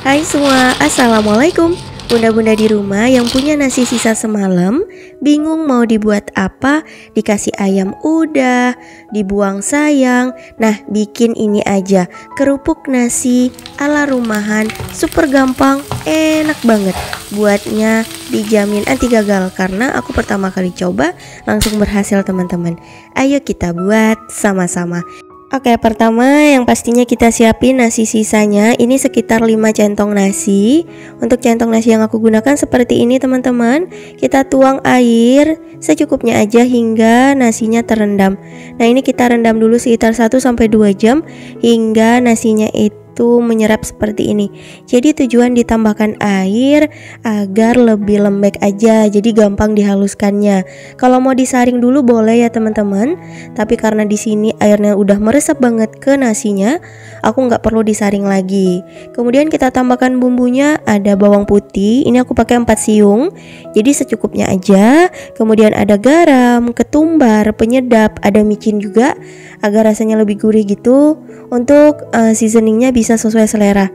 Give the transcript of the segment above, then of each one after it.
Hai semua, Assalamualaikum. Bunda-bunda di rumah yang punya nasi sisa semalam, bingung mau dibuat apa, dikasih ayam udah, dibuang sayang. Nah, bikin ini aja, kerupuk nasi ala rumahan, super gampang, enak banget. Buatnya dijamin anti gagal karena aku pertama kali coba langsung berhasil teman-teman. Ayo kita buat sama-sama. Oke, pertama yang pastinya kita siapin nasi sisanya. Ini sekitar 5 centong nasi. Untuk centong nasi yang aku gunakan seperti ini teman-teman. Kita tuang air secukupnya aja hingga nasinya terendam. Nah, ini kita rendam dulu sekitar 1-2 jam hingga nasinya itu menyerap seperti ini. Jadi tujuan ditambahkan air agar lebih lembek aja, jadi gampang dihaluskannya. Kalau mau disaring dulu boleh ya teman-teman, tapi karena di sini airnya udah meresap banget ke nasinya, aku nggak perlu disaring lagi. Kemudian kita tambahkan bumbunya, ada bawang putih, ini aku pakai 4 siung, jadi secukupnya aja. Kemudian ada garam, ketumbar, penyedap, ada micin juga agar rasanya lebih gurih gitu. Untuk seasoningnya bisa sesuai selera.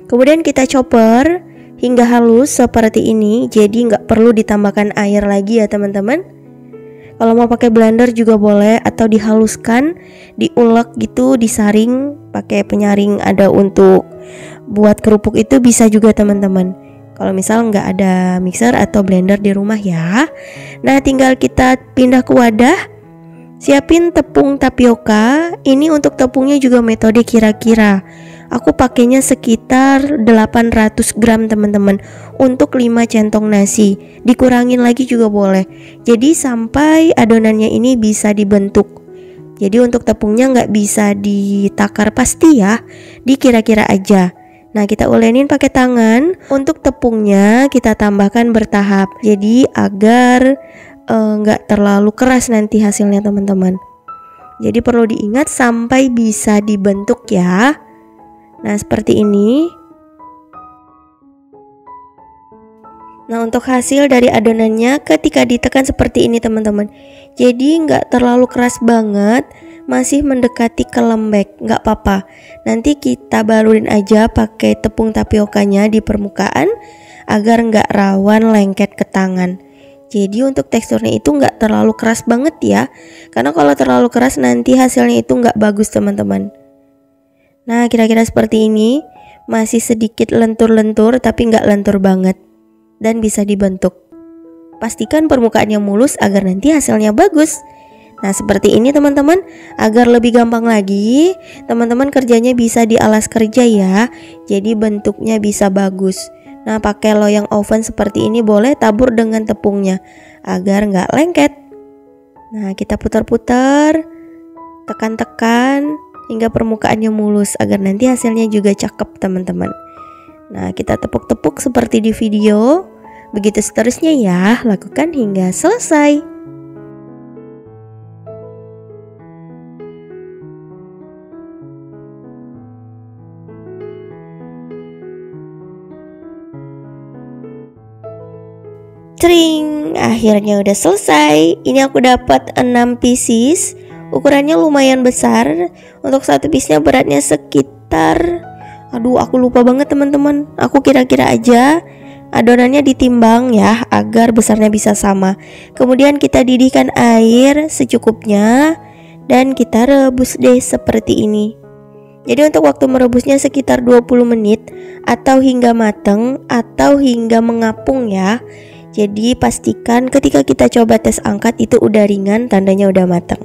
Kemudian kita chopper hingga halus seperti ini, jadi nggak perlu ditambahkan air lagi ya teman-teman. Kalau mau pakai blender juga boleh, atau dihaluskan, diulek gitu, disaring pakai penyaring ada untuk buat kerupuk itu bisa juga teman-teman. Kalau misal nggak ada mixer atau blender di rumah ya. Nah, tinggal kita pindah ke wadah. Siapin tepung tapioka. Ini untuk tepungnya juga metode kira-kira. Aku pakainya sekitar 800 gram teman-teman untuk 5 centong nasi. Dikurangin lagi juga boleh. Jadi sampai adonannya ini bisa dibentuk. Jadi untuk tepungnya nggak bisa ditakar pasti ya, dikira-kira aja. Nah, kita ulenin pakai tangan. Untuk tepungnya kita tambahkan bertahap. Jadi agar nggak terlalu keras nanti hasilnya teman-teman. Jadi perlu diingat sampai bisa dibentuk ya. Nah, seperti ini. Nah, untuk hasil dari adonannya ketika ditekan seperti ini teman-teman. Jadi nggak terlalu keras banget, masih mendekati ke lembek, nggak apa-apa. Nanti kita balurin aja pakai tepung tapiokanya di permukaan agar nggak rawan lengket ke tangan. Jadi untuk teksturnya itu nggak terlalu keras banget ya, karena kalau terlalu keras nanti hasilnya itu nggak bagus teman-teman. Nah, kira-kira seperti ini, masih sedikit lentur-lentur tapi nggak lentur banget dan bisa dibentuk. Pastikan permukaannya mulus agar nanti hasilnya bagus. Nah, seperti ini teman-teman. Agar lebih gampang lagi, teman-teman kerjanya bisa di alas kerja ya, jadi bentuknya bisa bagus. Nah, pakai loyang oven seperti ini boleh, tabur dengan tepungnya agar nggak lengket. Nah, kita putar-putar, tekan-tekan hingga permukaannya mulus agar nanti hasilnya juga cakep teman-teman. Nah, kita tepuk-tepuk seperti di video. Begitu seterusnya ya, lakukan hingga selesai. Cering, akhirnya udah selesai. Ini aku dapat 6 pieces. Ukurannya lumayan besar. Untuk satu piece-nya beratnya sekitar, aduh aku lupa banget teman-teman. Aku kira-kira aja. Adonannya ditimbang ya agar besarnya bisa sama. Kemudian kita didihkan air secukupnya dan kita rebus deh seperti ini. Jadi untuk waktu merebusnya sekitar 20 menit atau hingga mateng atau hingga mengapung ya. Jadi pastikan ketika kita coba tes angkat itu udah ringan, tandanya udah matang.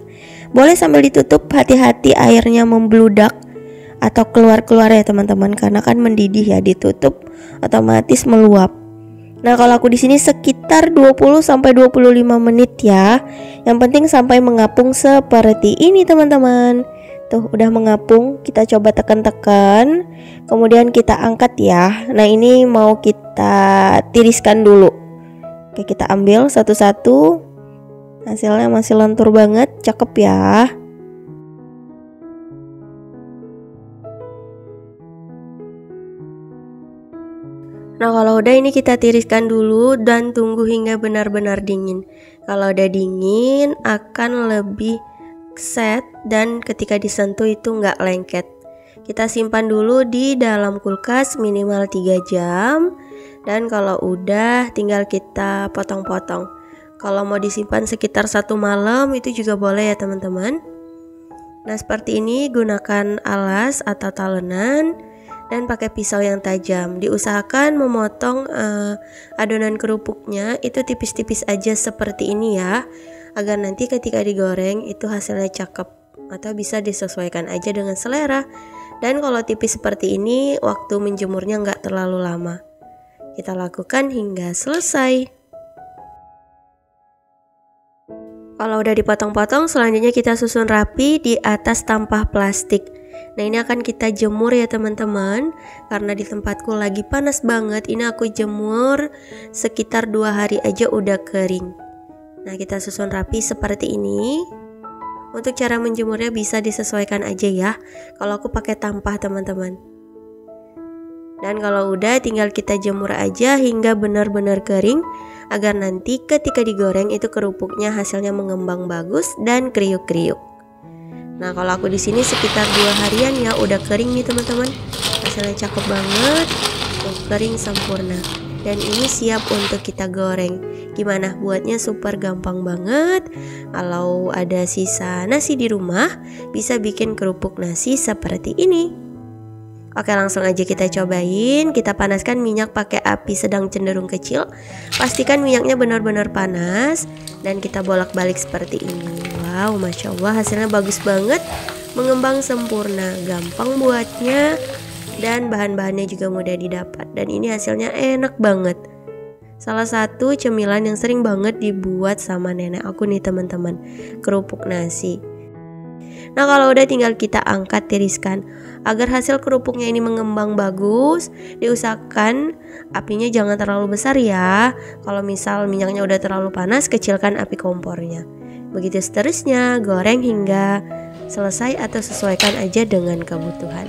Boleh sambil ditutup, hati-hati airnya membludak atau keluar-keluar ya teman-teman, karena kan mendidih ya, ditutup otomatis meluap. Nah, kalau aku di sini sekitar 20-25 menit ya. Yang penting sampai mengapung seperti ini teman-teman. Tuh udah mengapung, kita coba tekan-tekan. Kemudian kita angkat ya. Nah, ini mau kita tiriskan dulu. Oke, kita ambil satu-satu. Hasilnya masih lentur banget, cakep ya. Nah, kalau udah ini kita tiriskan dulu dan tunggu hingga benar-benar dingin. Kalau udah dingin akan lebih set dan ketika disentuh itu nggak lengket. Kita simpan dulu di dalam kulkas minimal 3 jam. Dan kalau udah tinggal kita potong-potong. Kalau mau disimpan sekitar 1 malam itu juga boleh ya teman-teman. Nah seperti ini, gunakan alas atau talenan dan pakai pisau yang tajam. Diusahakan memotong adonan kerupuknya itu tipis-tipis aja seperti ini ya, agar nanti ketika digoreng itu hasilnya cakep, atau bisa disesuaikan aja dengan selera. Dan kalau tipis seperti ini, waktu menjemurnya nggak terlalu lama. Kita lakukan hingga selesai. Kalau udah dipotong-potong, selanjutnya kita susun rapi di atas tampah plastik. Nah ini akan kita jemur ya teman-teman, karena di tempatku lagi panas banget. Ini aku jemur sekitar 2 hari aja udah kering. Nah kita susun rapi seperti ini. Untuk cara menjemurnya bisa disesuaikan aja ya. Kalau aku pakai tampah teman-teman. Dan kalau udah tinggal kita jemur aja hingga benar-benar kering, agar nanti ketika digoreng itu kerupuknya hasilnya mengembang bagus dan kriuk-kriuk. Nah kalau aku di sini sekitar 2 harian ya udah kering nih teman-teman. Hasilnya cakep banget, kering sempurna. Dan ini siap untuk kita goreng. Gimana buatnya? Super gampang banget. Kalau ada sisa nasi di rumah, bisa bikin kerupuk nasi seperti ini. Oke langsung aja kita cobain. Kita panaskan minyak pakai api sedang cenderung kecil. Pastikan minyaknya benar-benar panas. Dan kita bolak-balik seperti ini. Wow, Masya Allah hasilnya bagus banget. Mengembang sempurna. Gampang buatnya. Dan bahan-bahannya juga mudah didapat. Dan ini hasilnya enak banget. Salah satu cemilan yang sering banget dibuat sama nenek aku nih teman-teman. Kerupuk nasi. Nah kalau udah tinggal kita angkat, tiriskan. Agar hasil kerupuknya ini mengembang bagus, diusahakan apinya jangan terlalu besar ya. Kalau misal minyaknya udah terlalu panas, kecilkan api kompornya. Begitu seterusnya, goreng hingga selesai atau sesuaikan aja dengan kebutuhan.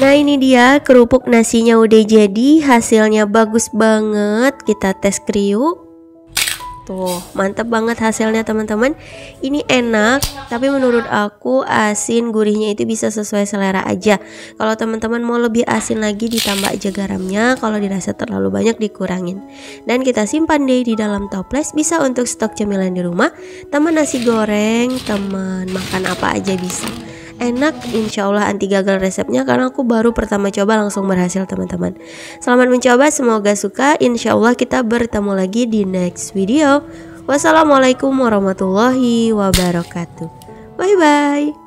Nah ini dia kerupuk nasinya udah jadi, hasilnya bagus banget. Kita tes kriuk. Tuh mantap banget hasilnya teman-teman. Ini enak, tapi menurut aku asin gurihnya itu bisa sesuai selera aja. Kalau teman-teman mau lebih asin lagi ditambah aja garamnya. Kalau dirasa terlalu banyak dikurangin. Dan kita simpan deh di dalam toples. Bisa untuk stok cemilan di rumah, teman nasi goreng, teman makan apa aja bisa. Enak, insya Allah anti gagal resepnya karena aku baru pertama coba langsung berhasil teman-teman. Selamat mencoba, semoga suka. Insya Allah kita bertemu lagi di next video. Wassalamualaikum warahmatullahi wabarakatuh. Bye bye.